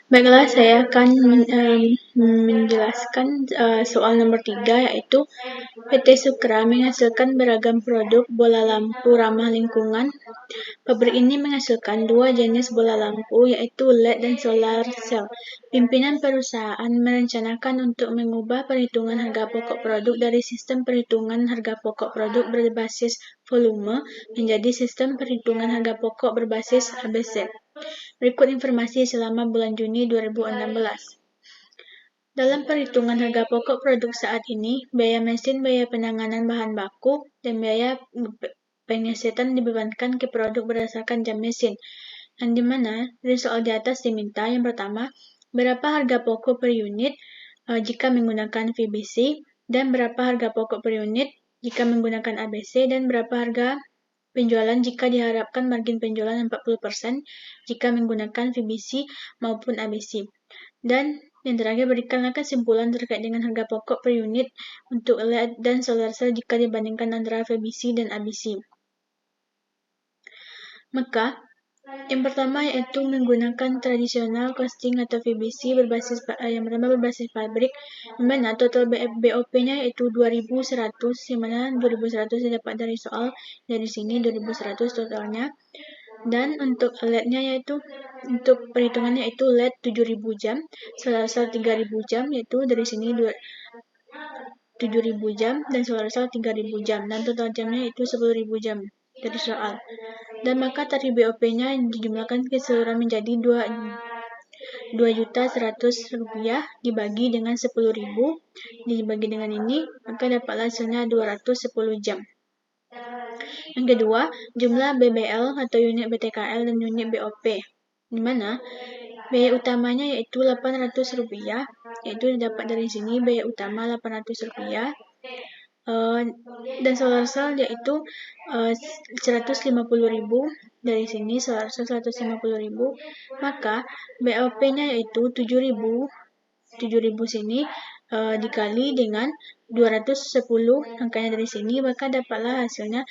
Baiklah, saya akan menjelaskan soal nomor 3, yaitu PT Sukra menghasilkan beragam produk bola lampu ramah lingkungan. Pabrik ini menghasilkan dua jenis bola lampu, yaitu LED dan solar cell. Pimpinan perusahaan merencanakan untuk mengubah perhitungan harga pokok produk dari sistem perhitungan harga pokok produk berbasis volume menjadi sistem perhitungan harga pokok berbasis ABC. Berikut informasi selama bulan Juni 2016. Dalam perhitungan harga pokok produk saat ini, biaya mesin, biaya penanganan bahan baku, dan biaya pengesetan dibebankan ke produk berdasarkan jam mesin, yang dimana dari soal di atas diminta yang pertama, berapa harga pokok per unit jika menggunakan VBC, dan berapa harga pokok per unit jika menggunakan ABC, dan berapa harga penjualan jika diharapkan margin penjualan 40% jika menggunakan VBC maupun ABC. Dan yang terakhir, berikanlah kesimpulan terkait dengan harga pokok per unit untuk LED dan solar cell jika dibandingkan antara VBC dan ABC. Maka, yang pertama yaitu menggunakan tradisional costing atau VBC yang pertama berbasis pabrik, di mana total BOP-nya yaitu 2.100, yang mana 2.100 didapat dari soal, dari sini 2.100 totalnya. Dan untuk LED-nya yaitu untuk perhitungannya yaitu LED 7.000 jam, solar cell 3.000 jam, yaitu dari sini 7.000 jam, dan solar cell 3.000 jam, dan total jamnya itu 10.000 jam dari soal. Dan maka tarif BOP-nya dijumlahkan keseluruhan menjadi 2.100.000 dibagi dengan 10.000 dibagi dengan ini, maka dapatlah hasilnya 210 jam. Yang kedua, jumlah BBL atau unit BTKL dan unit BOP, di mana biaya utamanya yaitu Rp800, yaitu didapat dari sini biaya utama Rp800, dan solar cell yaitu 150.000, dari sini solar cell 150.000, maka BOP-nya yaitu 7.000 sini dikali dengan 210 angkanya dari sini, maka dapatlah hasilnya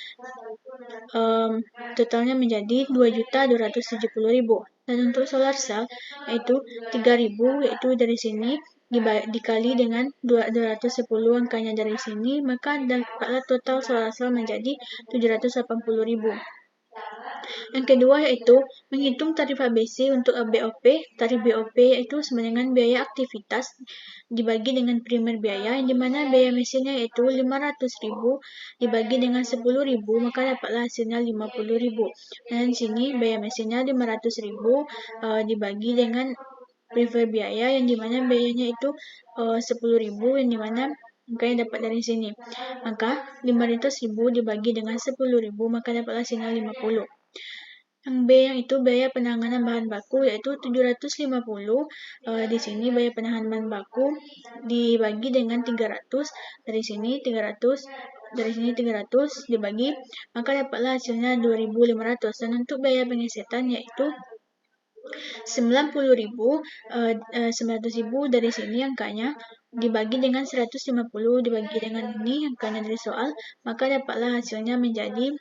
totalnya menjadi 2.270.000. Dan untuk solar cell yaitu 3.000, yaitu dari sini dikali dengan 210 angkanya dari sini, maka dapatlah total solar cell menjadi 780.000. Yang kedua yaitu menghitung tarif ABC untuk BOP. Tarif BOP yaitu sama dengan biaya aktivitas dibagi dengan primer biaya, yang dimana biaya mesinnya yaitu 500.000 dibagi dengan 10.000, maka dapatlah hasilnya 50.000. Dan sini biaya mesinnya 500.000 dibagi dengan primer biaya, yang dimana biayanya itu 10.000, yang dimana angkanya dapat dari sini. Maka 500.000 dibagi dengan 10.000, maka dapatlah hasilnya 50. Yang B yang itu biaya penanganan bahan baku yaitu 750. Di sini biaya penanganan bahan baku dibagi dengan 300, dari sini 300, dari sini 300 dibagi, maka dapatlah hasilnya 2.500. Dan untuk biaya pengesetan yaitu 90.000, 900.000 dari sini angkanya dibagi dengan 150 dibagi dengan ini angkanya dari soal, maka dapatlah hasilnya menjadi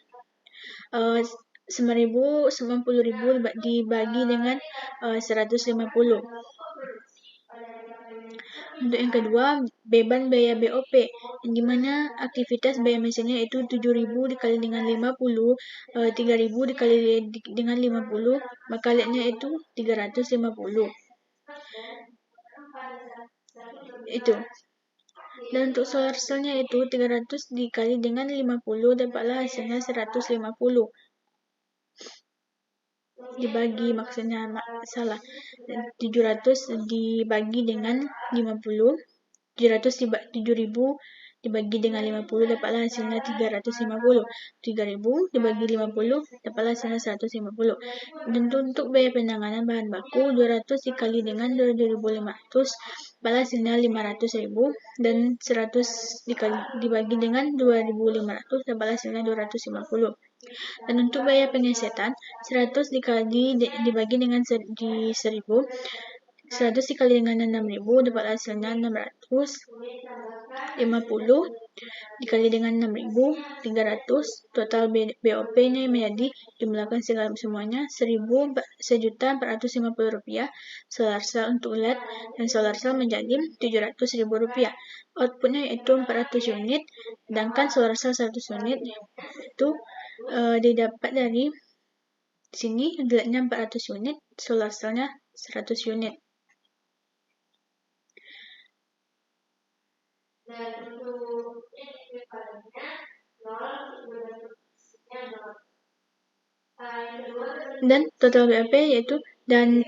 90.000 dibagi dengan 150. Untuk yang kedua, beban biaya BOP, yang dimana aktivitas biaya mesinnya itu 7.000 dikali dengan 50, 3.000 dikali dengan 50, maka lihatnya itu 350. Itu. Dan untuk solar cell-nya itu 300 dikali dengan 50, dapatlah hasilnya 150. Dibagi, maksudnya salah, 700 dibagi dengan 50, 7.000 dibagi dengan 50, dapatlah hasilnya 350. 3.000 dibagi 50, dapatlah hasilnya 150. Dan untuk biaya penanganan bahan baku 200 dikali dengan 2.500, dapatlah hasilnya 500.000, dan 100 dibagi dengan 2.500, dapatlah hasilnya 250. Dan untuk biaya pengesetan 100 dibagi dengan 1.000, 100 dikali dengan 6.000, dapat hasilnya 650. dikali dengan 6.300, total BOP-nya menjadi jumlahkan segala semuanya Rp1.450.000 solar cell untuk LED dan solar cell menjadi Rp700.000. Outputnya yaitu 400 unit, sedangkan solar cell 100 unit itu didapat dari sini LED-nya 400 unit, solar cell-nya 100 unit. Dan total BOP yaitu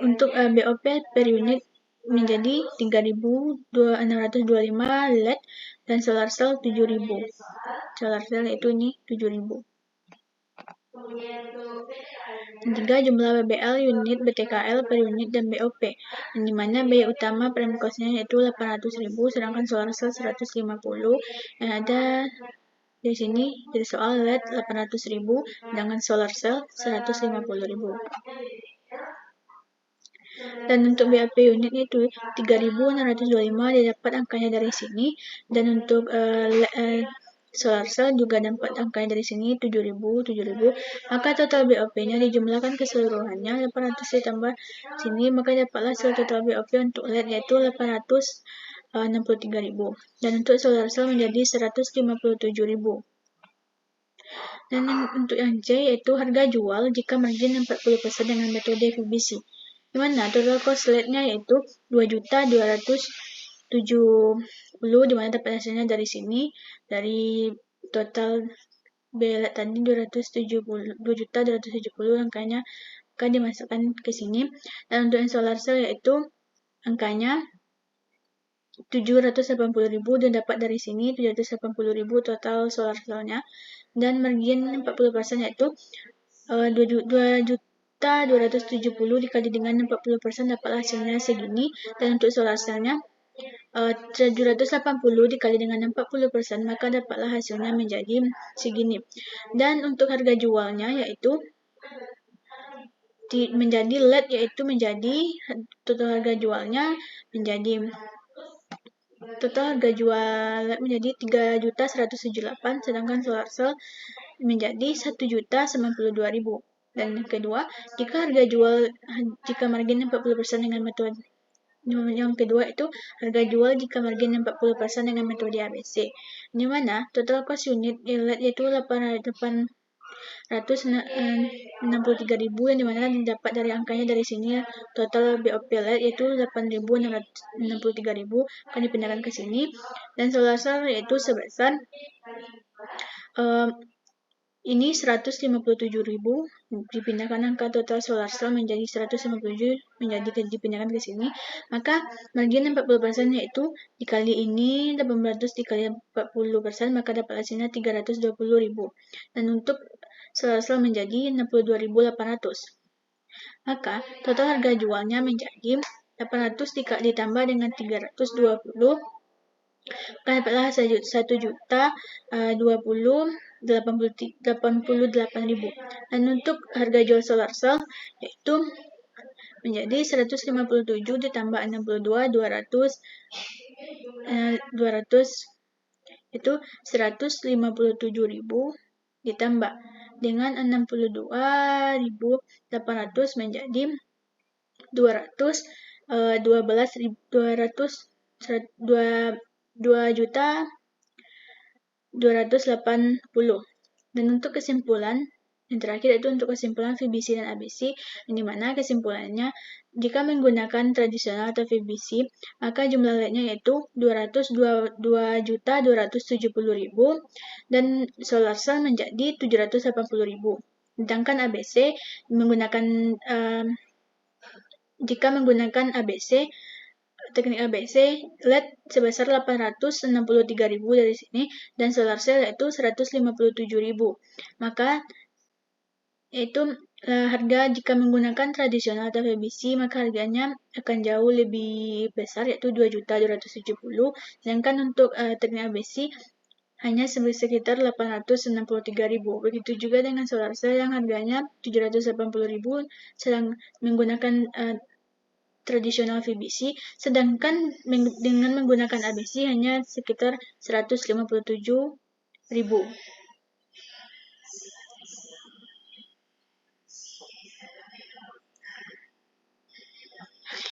untuk BOP per unit menjadi 3.625 LED dan solar cell 7.000. Solar cell yaitu ini 7.000. Tiga jumlah BBL unit, BTKL per unit dan BOP, di mana biaya utama prime cost-nya yaitu 800.000, sedangkan solar cell 150. Yang ada di sini jadi soal LED 800.000 dengan solar cell 150.000. Dan untuk BAP unitnya itu 3.625 didapat angkanya dari sini, dan untuk solar cell juga dapat angkanya dari sini 7.000. Maka total BOP-nya dijumlahkan keseluruhannya 800 ditambah sini, maka dapatlah total BOP untuk LED yaitu 863.000 dan untuk solar cell menjadi 157.000. Dan untuk yang C yaitu harga jual jika margin 40% dengan metode VBC. Di mana total cost LED-nya yaitu 2.270.000, di mana dapat hasilnya dari sini, dari total LED tadi 2.270.000 angkanya akan dimasukkan ke sini. Dan untuk yang solar cell yaitu angkanya 780.000 dan dapat dari sini 780.000 total solar cell-nya, dan margin 40% yaitu 2.270.000 dikali dengan 40% dapat hasilnya segini. Dan untuk solar cell-nya 780 dikali dengan 40% maka dapatlah hasilnya menjadi segini. Dan untuk harga jualnya yaitu menjadi LED yaitu menjadi total harga jualnya menjadi menjadi 3.178, sedangkan solar cell menjadi 1.092.000. Dan kedua, jika margin 40% dengan metode yang kedua itu harga jual jika margin 40% dengan metode ABC, di mana total cost unit LED yaitu 863.000, yang dimana didapat dari angkanya dari sini total BOP LED yaitu 8.663.000 akan dipindahkan ke sini, dan solar cell yaitu sebesar ini 157.000, dipindahkan angka total solar cell menjadi 157 dipindahkan ke sini, maka margin 40% yaitu dikali ini 18 dikali 40% maka dapat hasilnya 320.000, dan untuk solar cell menjadi 62.800. Maka total harga jualnya menjadi 800 ditambah dengan 320 maka dapatlah 1.088.000. Dan untuk harga jual solar cell yaitu menjadi 157 ditambah 62 200 itu 157.000 ditambah dengan 62.800 menjadi 2.280. Dan untuk kesimpulan yang terakhir itu untuk kesimpulan VBC dan ABC, di mana kesimpulannya jika menggunakan tradisional atau VBC maka jumlah LED-nya yaitu 202.270.000 dan solar cell menjadi 780.000. Sedangkan ABC jika menggunakan ABC, teknik ABC, LED sebesar 863.000 dari sini, dan solar cell yaitu 157.000. Maka yaitu harga jika menggunakan tradisional atau VBC maka harganya akan jauh lebih besar yaitu 2.270.000, sedangkan untuk teknik ABC hanya sekitar 863.000. Begitu juga dengan solar cell yang harganya 780.000, sedang menggunakan tradisional VBC, sedangkan dengan menggunakan ABC hanya sekitar 157.000.